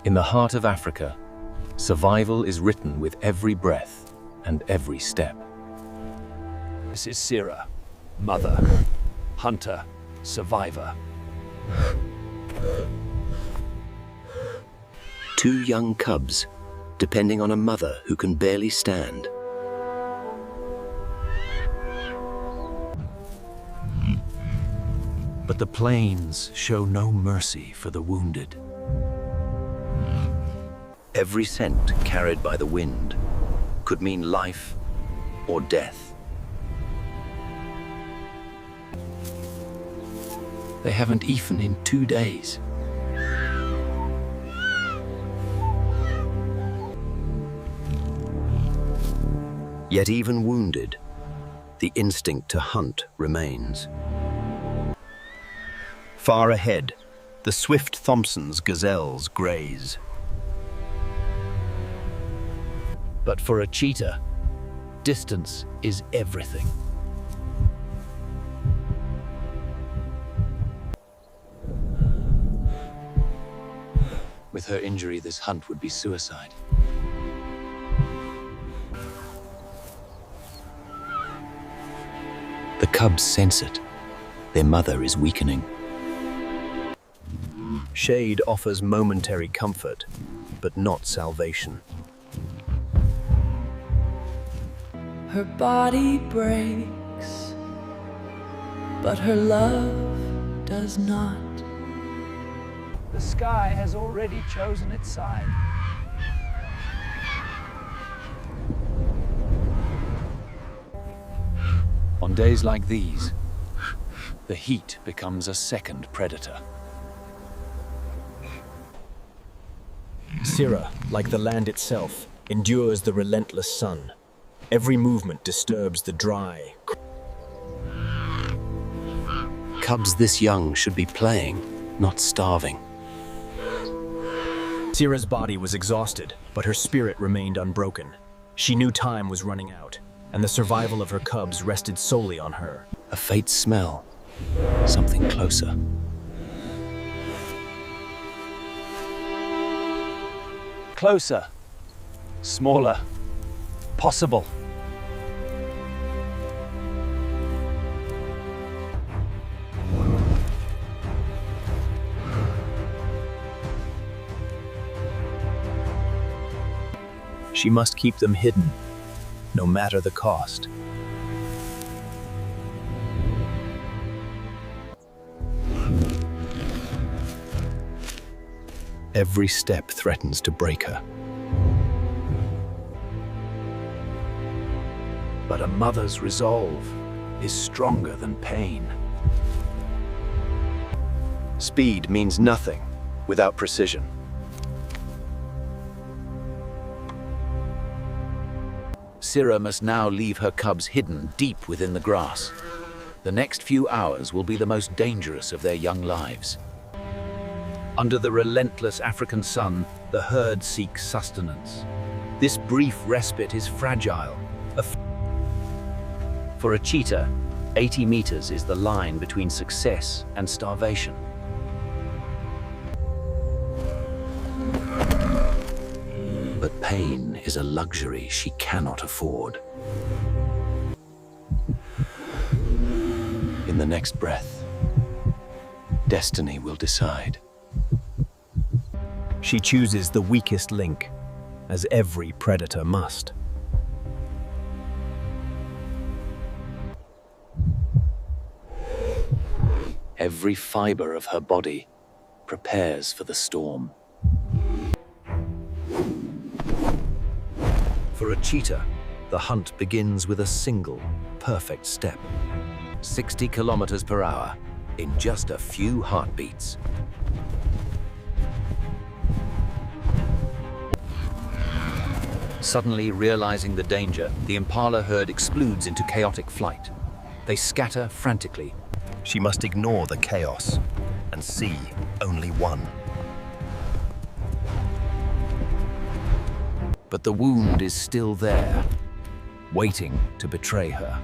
In the heart of Africa, survival is written with every breath and every step. This is Sira, mother, hunter, survivor. Two young cubs, depending on a mother who can barely stand. But the plains show no mercy for the wounded. Every scent carried by the wind could mean life or death. They haven't eaten in 2 days. Yet even wounded, the instinct to hunt remains. Far ahead, the swift Thompson's gazelles graze. But for a cheetah, distance is everything. With her injury, this hunt would be suicide. The cubs sense it. Their mother is weakening. Shade offers momentary comfort, but not salvation. Her body breaks, but her love does not. The sky has already chosen its side. On days like these, the heat becomes a second predator. Sira, like the land itself, endures the relentless sun. Every movement disturbs the dry. Cubs this young should be playing, not starving. Sira's body was exhausted, but her spirit remained unbroken. She knew time was running out, and the survival of her cubs rested solely on her. A faint smell, something closer. Closer, smaller, possible. She must keep them hidden, no matter the cost. Every step threatens to break her. But a mother's resolve is stronger than pain. Speed means nothing without precision. Sira must now leave her cubs hidden deep within the grass. The next few hours will be the most dangerous of their young lives. Under the relentless African sun, the herd seeks sustenance. This brief respite is fragile. For a cheetah, 80 meters is the line between success and starvation. But pain is a luxury she cannot afford. In the next breath, destiny will decide. She chooses the weakest link, as every predator must. Every fiber of her body prepares for the storm. For a cheetah, the hunt begins with a single, perfect step. 60 kilometers per hour in just a few heartbeats. Suddenly realizing the danger, the impala herd explodes into chaotic flight. They scatter frantically. She must ignore the chaos and see only one. But the wound is still there, waiting to betray her.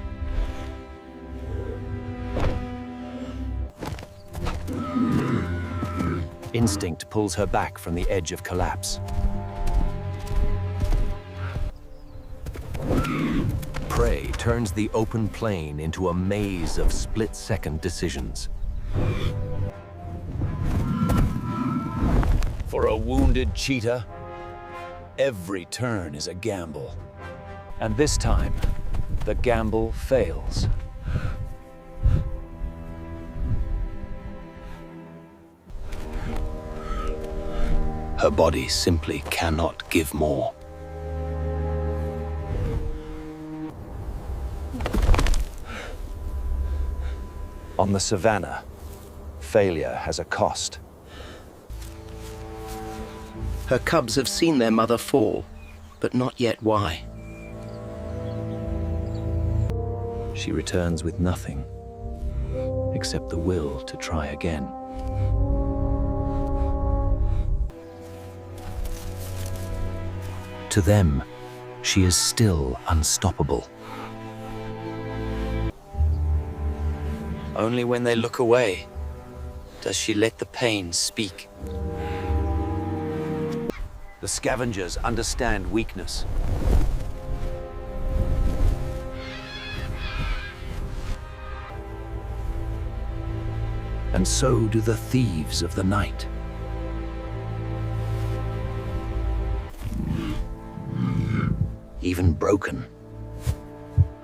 instinct pulls her back from the edge of collapse. Prey turns the open plain into a maze of split-second decisions. For a wounded cheetah, every turn is a gamble. And this time, the gamble fails. Her body simply cannot give more. On the savannah, failure has a cost. Her cubs have seen their mother fall, but not yet why. She returns with nothing, except the will to try again. To them, she is still unstoppable. Only when they look away does she let the pain speak. The scavengers understand weakness. And so do the thieves of the night. Even broken,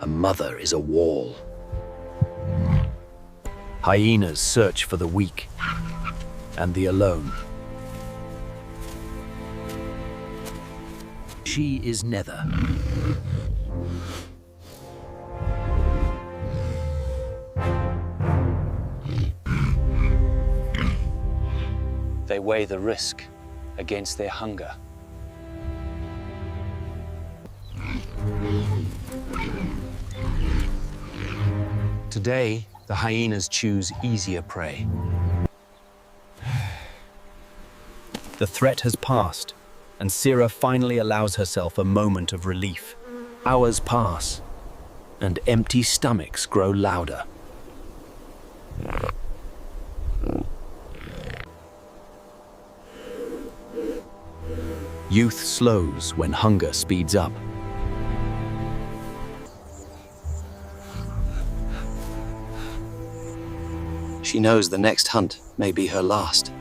a mother is a wall. Hyenas search for the weak and the alone. She is nether. They weigh the risk against their hunger. Today, the hyenas choose easier prey. The threat has passed, and Sira finally allows herself a moment of relief. Hours pass, and empty stomachs grow louder. Youth slows when hunger speeds up. She knows the next hunt may be her last.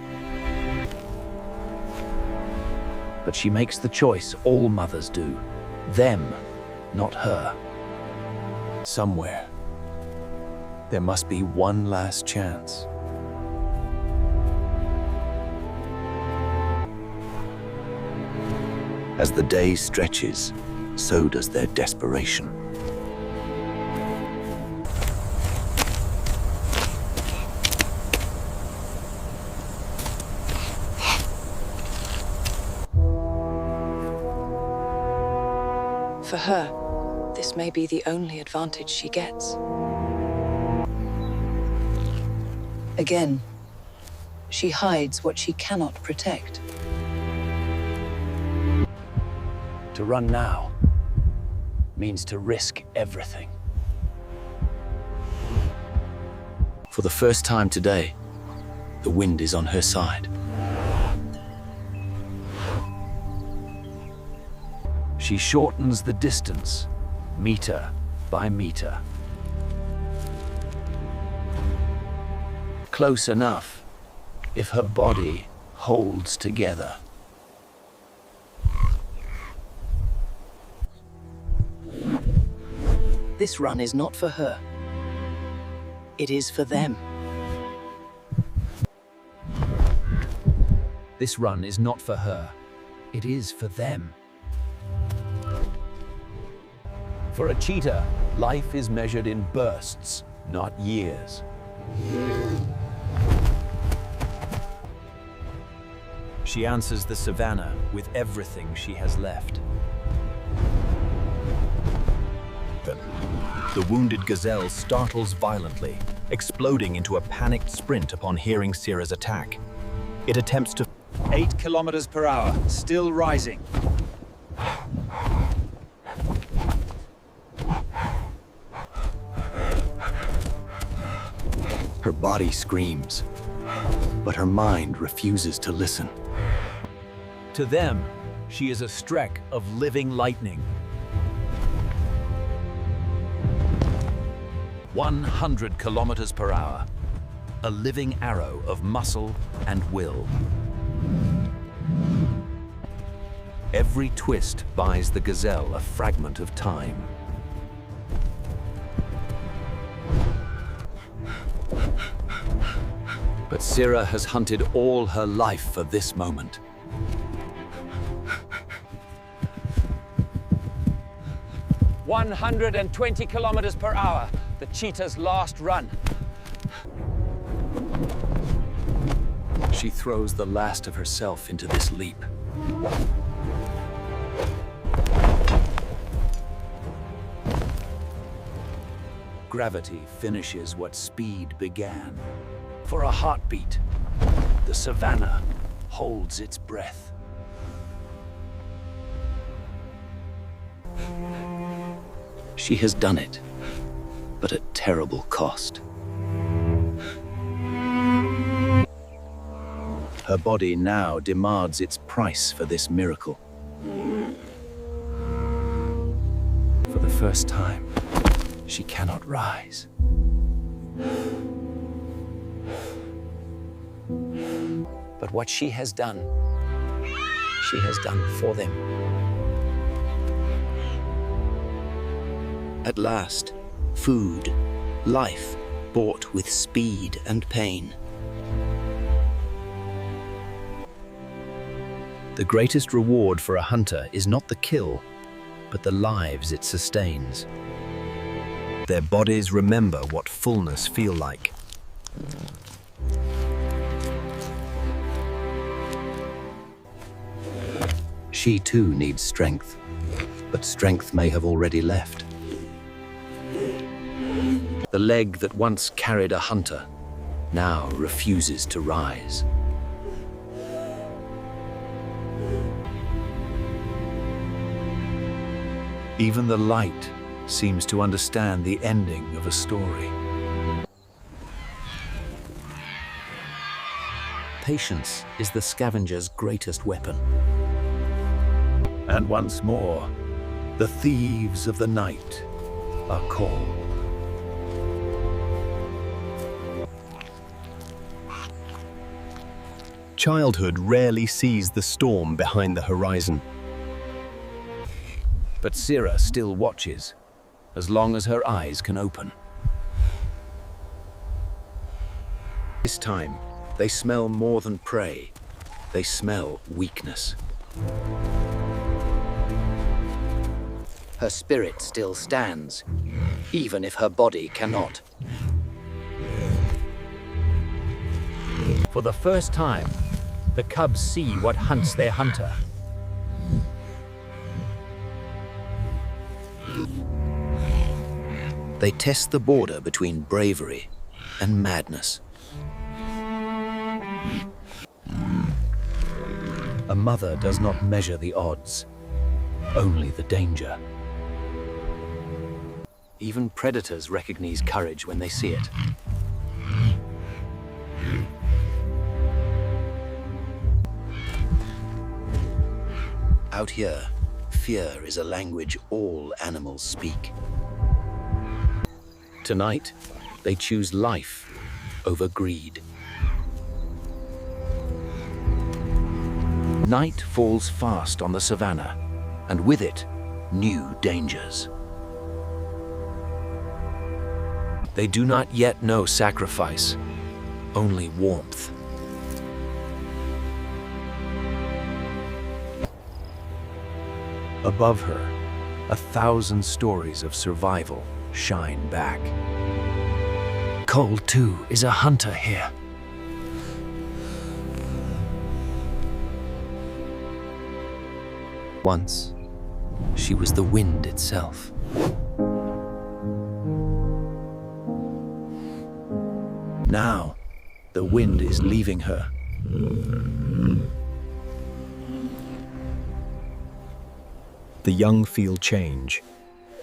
But she makes the choice all mothers do. Them, not her. Somewhere, there must be one last chance. As the day stretches, so does their desperation. For her, this may be the only advantage she gets. Again, she hides what she cannot protect. To run now means to risk everything. For the first time today, the wind is on her side. She shortens the distance, meter by meter. Close enough if her body holds together. This run is not for her. It is for them. This run is not for her. It is for them. For a cheetah, life is measured in bursts, not years. She answers the savannah with everything she has left. The wounded gazelle startles violently, exploding into a panicked sprint upon hearing Sira's attack. It attempts to 8 kilometers per hour, still rising. Her body screams. but her mind refuses to listen. To them, she is a streak of living lightning. 100 kilometers per hour, a living arrow of muscle and will. Every twist buys the gazelle a fragment of time. But Sira has hunted all her life for this moment. "120 kilometers per hour, the cheetah's last run." She throws the last of herself into this leap. Gravity finishes what speed began. For a heartbeat, the Savannah holds its breath. She has done it, but at terrible cost. Her body now demands its price for this miracle. For the first time, she cannot rise. But what she has done for them. At last, food, life, bought with speed and pain. The greatest reward for a hunter is not the kill, but the lives it sustains. Their bodies remember what fullness feel like. She too needs strength, but strength may have already left. The leg that once carried a hunter now refuses to rise. Even the light seems to understand the ending of a story. Patience is the scavenger's greatest weapon. And once more, the thieves of the night are called. Childhood rarely sees the storm behind the horizon. But Sira still watches, as long as her eyes can open. This time, they smell more than prey. They smell weakness. Her spirit still stands, even if her body cannot. For the first time, the cubs see what hunts their hunter. They test the border between bravery and madness. A mother does not measure the odds, only the danger. Even predators recognize courage when they see it. Out here, fear is a language all animals speak. Tonight, they choose life over greed. Night falls fast on the savannah, and with it, new dangers. They do not yet know sacrifice, only warmth. Above her, 1,000 stories of survival shine back. Cole, too, is a hunter here. Once, she was the wind itself. Now, the wind is leaving her. The young feel change,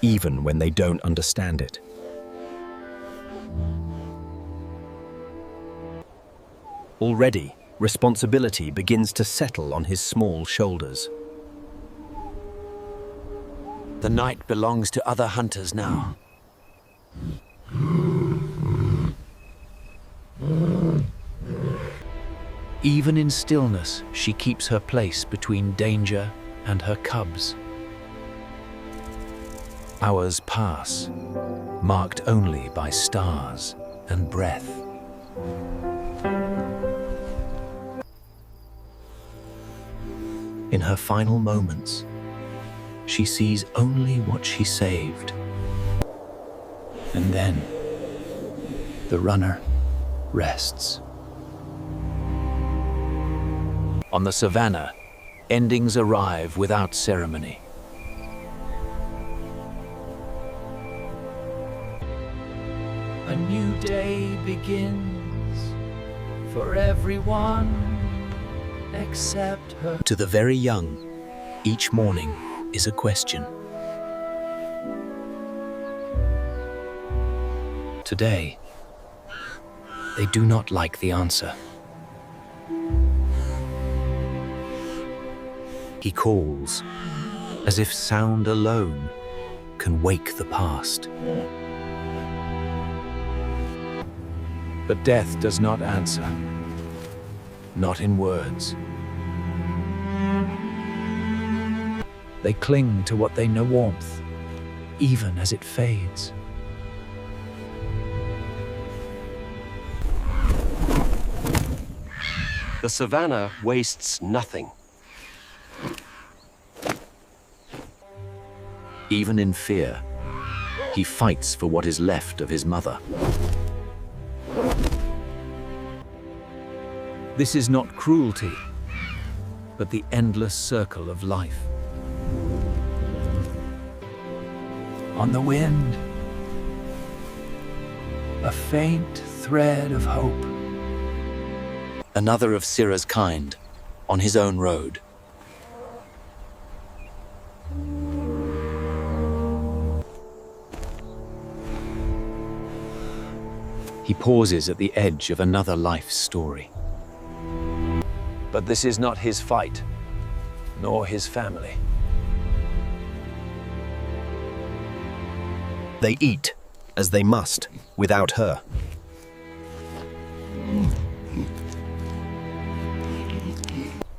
even when they don't understand it. Already, responsibility begins to settle on his small shoulders. The night belongs to other hunters now. Even in stillness, she keeps her place between danger and her cubs. Hours pass, marked only by stars and breath. In her final moments, she sees only what she saved. And then, the runner rests. On the savannah, endings arrive without ceremony. A new day begins for everyone except her. To the very young, each morning is a question. Today, they do not like the answer. He calls, as if sound alone can wake the past. But death does not answer, not in words. They cling to what they know warmth, even as it fades. The savannah wastes nothing. Even in fear, he fights for what is left of his mother. This is not cruelty, but the endless circle of life. On the wind, a faint thread of hope. Another of Sira's kind, on his own road. He pauses at the edge of another life story. But this is not his fight, nor his family. They eat, as they must, without her.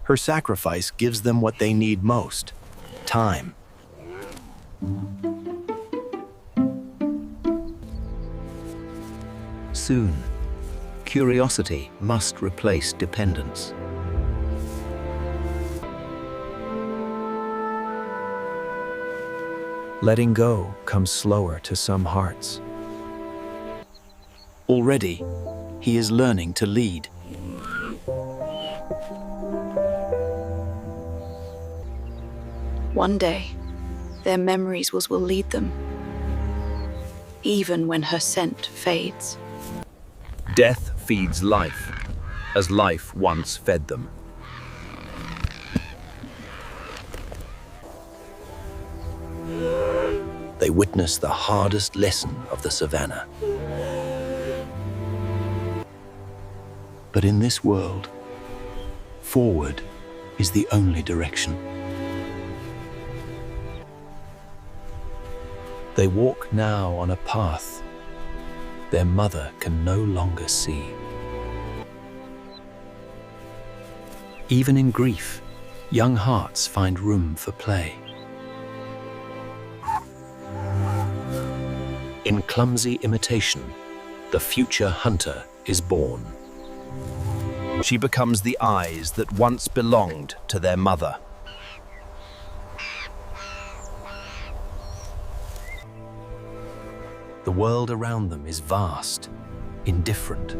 Her sacrifice gives them what they need most: time. Soon, curiosity must replace dependence. Letting go comes slower to some hearts. Already, he is learning to lead. One day, their memories will lead them, even when her scent fades. Death feeds life, as life once fed them. They witness the hardest lesson of the savannah. But in this world, forward is the only direction. They walk now on a path their mother can no longer see. Even in grief, young hearts find room for play. In clumsy imitation, the future hunter is born. She becomes the eyes that once belonged to their mother. The world around them is vast, indifferent,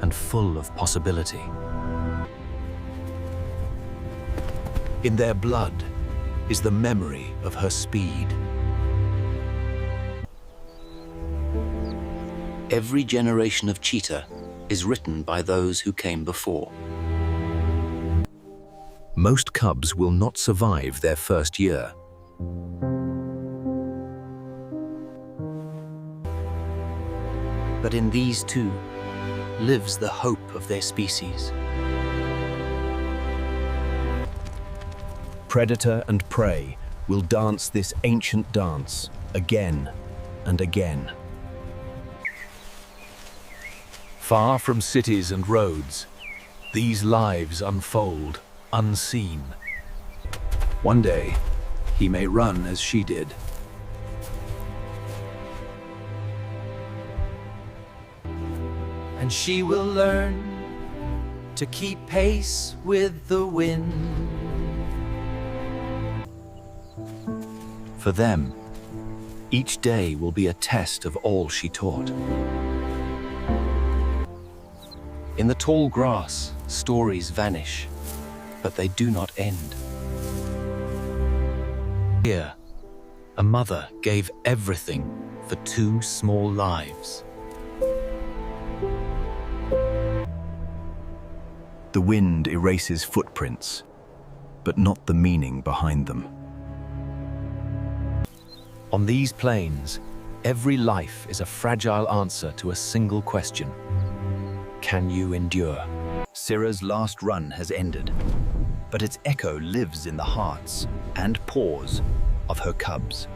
and full of possibility. In their blood is the memory of her speed. Every generation of cheetah is written by those who came before. Most cubs will not survive their first year. But in these two, lives the hope of their species. Predator and prey will dance this ancient dance again and again. Far from cities and roads, these lives unfold, unseen. One day, he may run as she did. And she will learn to keep pace with the wind. For them, each day will be a test of all she taught. In the tall grass, stories vanish, but they do not end. Here, a mother gave everything for two small lives. The wind erases footprints, but not the meaning behind them. On these plains, every life is a fragile answer to a single question. Can you endure? Sira's last run has ended, but its echo lives in the hearts and paws of her cubs.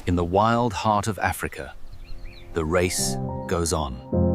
In the wild heart of Africa, the race goes on.